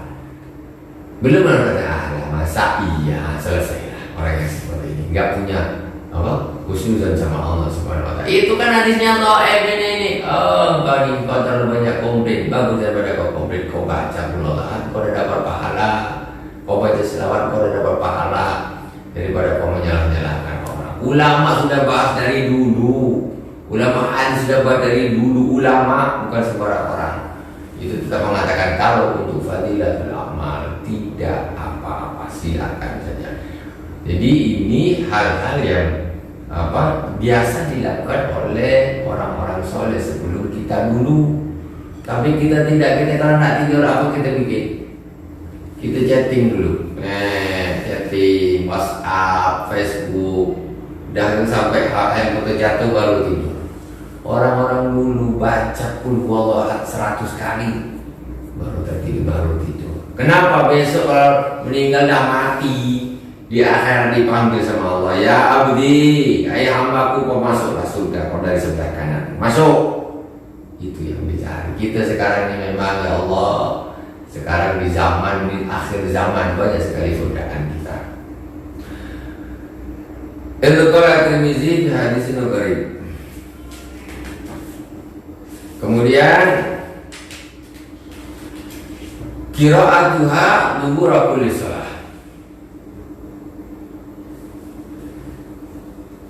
belum berkata masa iya selesailah. Orang yang seperti ini nggak punya khusyudan sama Allah Subhanahu wa taala. Itu kan hadisnya dhaif ini. Kau terlalu banyak komplain. Bagus daripada kau komplain, kau baca qul kau dapat pahala. Kau baca selawat, kau dapat pahala, daripada kau menyalah-nyalahkan orang. Ulama sudah bahas dari dulu. Ulamaan sudah bahas dari dulu. Ulama bukan sembarang orang. Itu tetap mengatakan kalau untuk fadilatul amal tidak apa-apa, silakan saja. Jadi ini hal-hal yang biasa dilakukan oleh orang-orang soleh sebelum kita dulu. Tapi kita tidak. Kita kalau nak tidur apa kita bikin? Kita chatting dulu, chatting, WhatsApp, Facebook, dan sampai handphone jatuh baru tidur. Orang-orang dulu baca qul huwallahu ahad 100 kali baru tidur. Kenapa? Besok kalau meninggal dah mati, di akhirat dipanggil sama Allah, ya abdi, hai hambaku, kau masuklah surga, kau dari sebelah kanan, masuk. Itu yang dicari. Kita sekarang ini memang ya Allah, sekarang di akhir zaman banyak sekali godaan kita. Al-Qur'an Tirmizi fi hadis Nuqari. Kemudian qira'atuha dubura kulli shalah.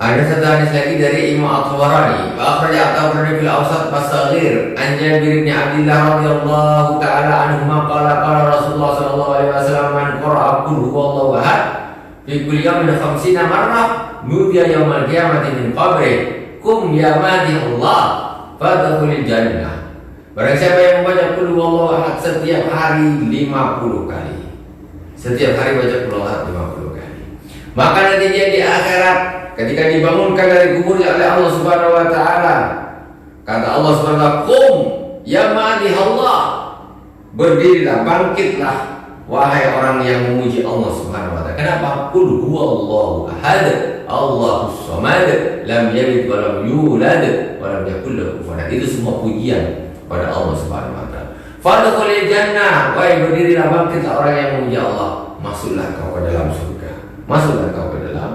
Ada satu hadis lagi dari Imam At-Tabarani. Akhraj At-Tabarani fil Awsat As-Saghir an Jabir bin Abdullah radhiyallahu ta'ala anhuma qala Rasulullah sallallahu alaihi wasallam man qara'a qul huwallahu ahad fi kulli yawmin 50 marrah nudiya yaumal qiyamati min qabri kum ya madi Allah fadkhulil jannah. Barang siapa yang membaca qul huwallahu ahad setiap hari 50 kali. Setiap hari baca qul huwallahu ahad 50 kali. Maka nanti dia di akhirat ketika dibangunkan dari kuburnya oleh Allah Subhanahu wa taala, kata Allah Subhanahu wa taala, "Qum ya madi Allah." Berdirilah, bangkitlah wahai orang yang memuji Allah Subhanahu wa taala. Kenapa? Qul huwallahu ahad, Allahus samad, lam yalid wa lam yulad wa lam yakul lahu kufuwan ahad. Itu semua pujian pada Allah Subhanahu wa taala. Fadkhulil jannah, wahai berdirilah, bangkitlah orang yang memuji Allah, masuklah kau ke dalam surga. Masuklah kau ke dalam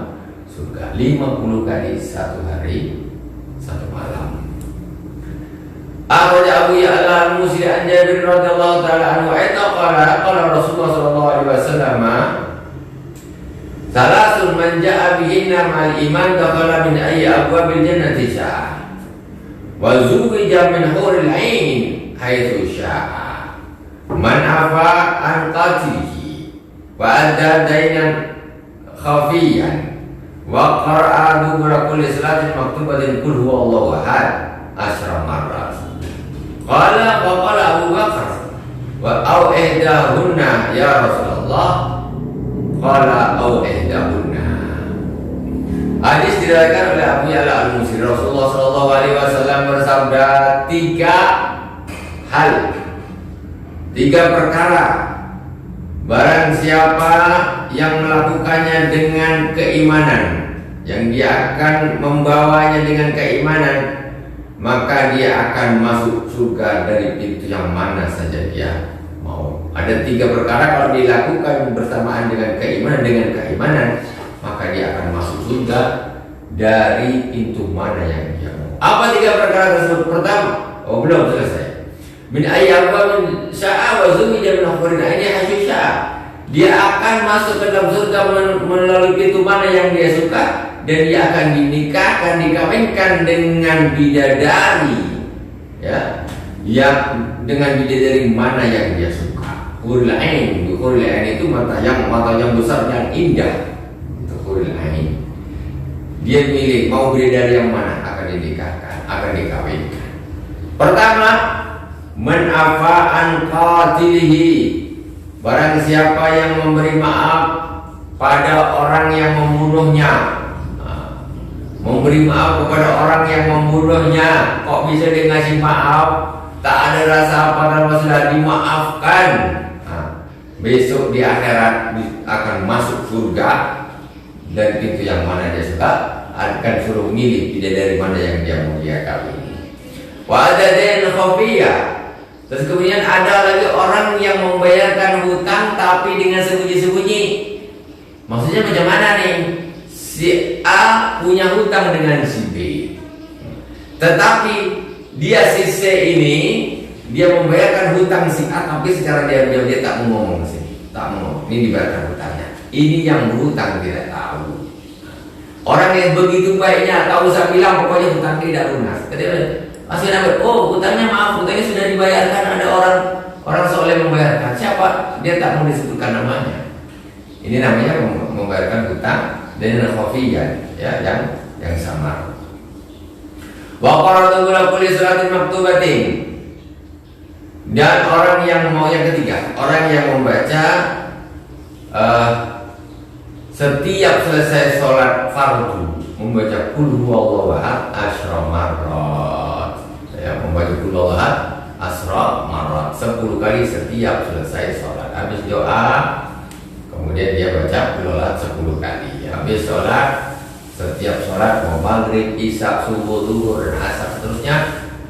surga 50 kali satu hari satu malam. Akhraj Abu Ya'la al-Musili an Jabir radhiyallahu ta'ala anhu qala Rasulullah sallallahu alaihi wasallam salasun man ja'a bihinna ma'al iman dakhala min ayyi abwabil jannati sya'a wa zuwija min huril 'ain haitsu sya'a man afa an qatihi wa adda dainan khafiyan wa qara'a dubura kulli salatin maktubatin qul huwallahu ahad 10 marrat. Qala wa qala Abu Bakar wa au ihdahunna ya Rasulullah. Qala au ihdahunna. Hadis diriwayatkan oleh Abu Ya'la Al-Musri. Rasulullah Shallallahu Alaihi Wasallam bersabda, 3 hal, 3 perkara. Barang siapa yang melakukannya dengan keimanan, yang dia akan membawanya dengan keimanan, maka dia akan masuk surga dari pintu yang mana saja dia mau. Ada 3 perkara kalau dilakukan bersamaan dengan keimanan, maka dia akan masuk surga dari pintu mana yang dia mau. Apa 3 perkara tersebut? Pertama, belum selesai. Min ayyaba min sya'a wa zuwija min akhirin ini hasyusha. Dia akan masuk ke dalam surga melalui pintu mana yang dia suka, dan dia akan dinikahkan, dikawinkan dengan bidadari, ya, yang dengan bidadari mana yang dia suka. Hurul ain itu mata yang besar dan indah. Itu hurul ain. Dia milih mau bidadari yang mana, akan dinikahkan, akan dikawinkan. Pertama, man afa an qatilihi. Barang siapa yang memberi maaf pada orang yang membunuhnya. Memberi maaf kepada orang yang membunuhnya. Kok bisa dia ngasih maaf? Tak ada rasa apa dan sudah dimaafkan. Besok di akhirat akan masuk surga, dan pintu yang mana dia suka akan suruh milih bidadari mana yang dia mau dia kawin. Wa ada dain khafiyah. Terus kemudian ada lagi orang yang membayarkan hutang tapi dengan sembunyi-sembunyi. Maksudnya macam mana nih? Si A punya hutang dengan si B, tetapi dia si C ini dia membayarkan hutang si A, tapi secara diam-diam dia tak mau ngomong sini, tak mau. Ini dibayarkan hutangnya. Ini yang berhutang tidak tahu. Orang yang begitu baiknya tak usah bilang pokoknya hutang tidak lunas. Masih ada, hutangnya maaf, hutangnya sudah dibayarkan. Ada orang soleh membayarkan. Siapa? Dia tak mau disebutkan namanya. Ini namanya membayarkan hutang dan khafiyah, ya, yang samar. Wa qara'tu ala kulli salatin maktubatin. Dan orang yang mau, yang ketiga, orang yang membaca setiap selesai sholat fardu membaca qul huwallahu ahad asyra marrat. Ya, membaca qul huwallahu ahad asyra marrat 10 kali setiap selesai sholat. Habis doa, kemudian dia baca qul huwallahu ahad 10 kali. Habis sholat, setiap sholat mau maghrib, isya, subuh, zuhur, dan asar seterusnya,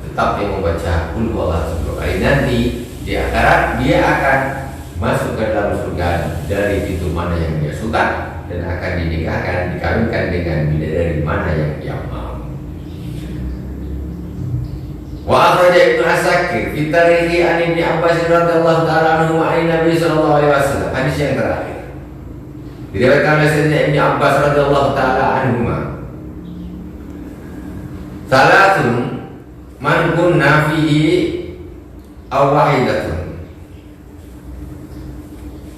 tetap dia membaca qul huwallahu ahad 10 kali. Nanti di akhirat dia akan masuk ke dalam surga dari pintu mana yang dia suka, dan akan dinikahkan, dikawinkan dengan bidadari mana yang dia mau. Wa akhraja Ibnu Asakir fi tarikhi an Ibnu Abbas radhiyallahu ta'ala anhu an Nabi sallallahu alaihi wasallam. Hadis yang terakhir diriwayatkan oleh Sayyidina Ibnu Abbas radhiyallahu ta'ala anhuma. Salatun man kunna fihi aw wahidatun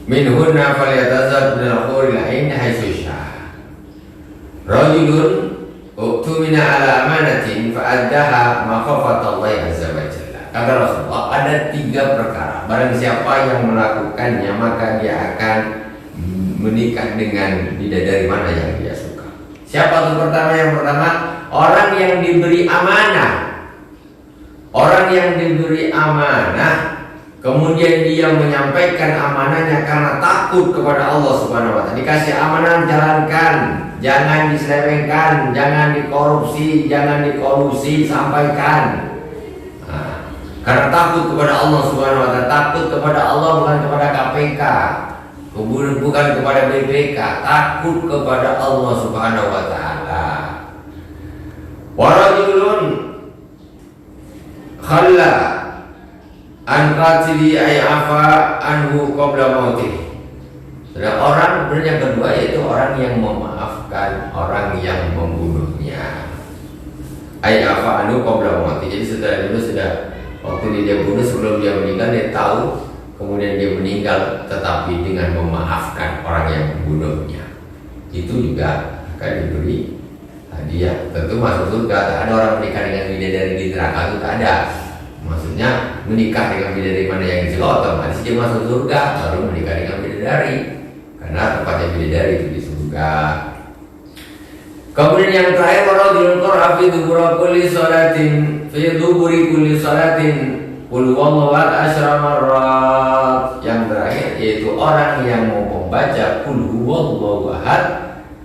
minhunna falyatazad min al-khuril ain haitsu syaa. Rajulun uktumina ala amanatin fa'addaha ma khafata Allah azza wa jalla. Kata Rasulullah, ada 3 perkara. Barang siapa yang melakukannya, maka dia akan menikah dengan bidadari mana yang dia suka. Siapa itu pertama? Yang pertama, orang yang diberi amanah. Orang yang diberi amanah, kemudian dia menyampaikan amanahnya karena takut kepada Allah Subhanahu wa ta'ala. Dikasih amanah, jalankan, jangan diselewengkan, jangan dikorupsi, jangan dikolusi, sampaikan. Karena takut kepada Allah Subhanahu wa ta'ala. Takut kepada Allah bukan kepada KPK, bukan kepada BPK, takut kepada Allah Subhanahu wa ta'ala. Wa rajulun khalla an qatili ay afa anhu qabla mautih. Dan orang yang kedua yaitu orang yang memaafkan orang yang membunuhnya. Ay afa anhu qabla mautih. Jadi sudah waktu dia bunuh, sebelum dia meninggal dia tahu, kemudian dia meninggal tetapi dengan memaafkan orang yang membunuhnya. Itu juga akan diberi hadiah. Tentu masuk surga. Tak ada orang menikah dengan bidadari di neraka, itu tak ada. Maksudnya menikah dengan bidadari mana yang disuka, otomatis dia masuk surga. Baru menikah dengan bidadari, karena tempatnya bidadari itu di surga. Kemudian yang terakhir, warajulun qara'a fi duburi kulli salatin qul huwallahu ahad 10 marrat. Yang terakhir yaitu orang yang mau membaca qul huwallahu ahad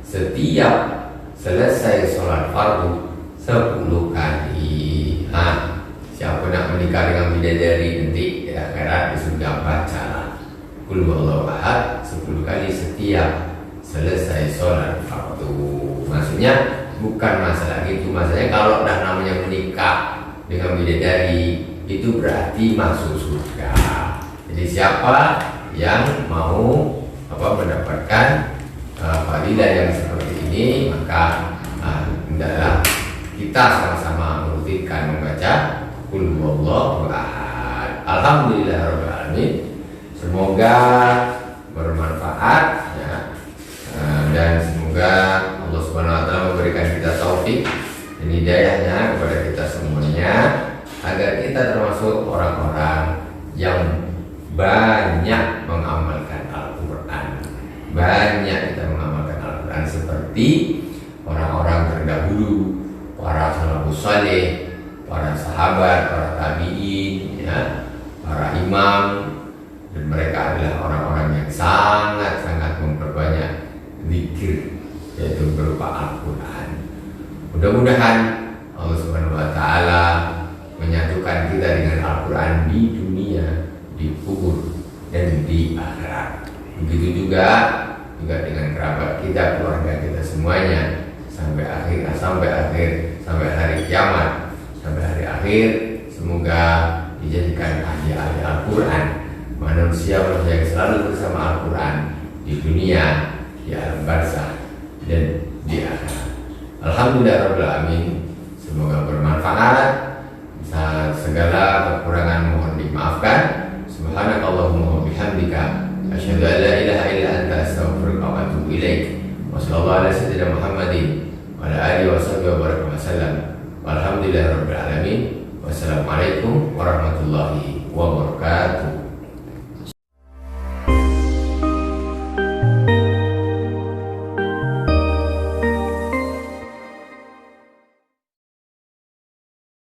setiap selesai sholat fardu 10 kali. Siapa nak menikah dengan bidadari nanti di akhirat di surga baca qul huwallahu ahad 10 kali setiap selesai sholat fardu. Maksudnya bukan masalah itu, maksudnya kalau dah namanya menikah dengan bidadari itu berarti masuk surga. Jadi siapa yang mau mendapatkan fadilah yang seperti ini, maka hendaklah kita sama-sama merutinkan membaca qul huwallahu ahad. Alhamdulillahirabbil alamin. Semoga bermanfaat ya. Dan semoga Allah Subhanahu wa taala memberikan kita taufik dan hidayahnya kepada kita semuanya agar kita termasuk orang-orang yang banyak mengamalkan Al-Qur'an. Banyak kita mengamalkan Al-Qur'an seperti orang-orang terdahulu, para salafus saleh, para sahabat, para tabi'in ya, para imam, dan mereka adalah orang-orang yang sangat-sangat memperbanyak zikir, yaitu berupa Al-Quran. Mudah-mudahan Allah Subhanahu wa taala menyatukan kita dengan Al-Quran di dunia, di kubur, dan di akhirat. Begitu juga dengan kerabat kita, keluarga kita semuanya sampai hari kiamat, sampai hari akhir. Semoga dijadikan ahli-ahli Al-Quran, manusia yang selalu bersama Al-Quran di dunia, di alam barzakh dan di akhirat. Alhamdulillahirabbil alamin. Semoga bermanfaat. Segala kekurangan mohon dimaafkan. Subhanakallahumma wa bihamdika asyhadu an la ilaha illa anta astaghfiruka wa atubu ilaik. Wa sallallahu ala sayyidina Muhammadin wa ala alihi wa sahbihi wa baraka wa sallam. Walhamdulillahirabbil alamin. Wassalamualaikum warahmatullahi wabarakatuh.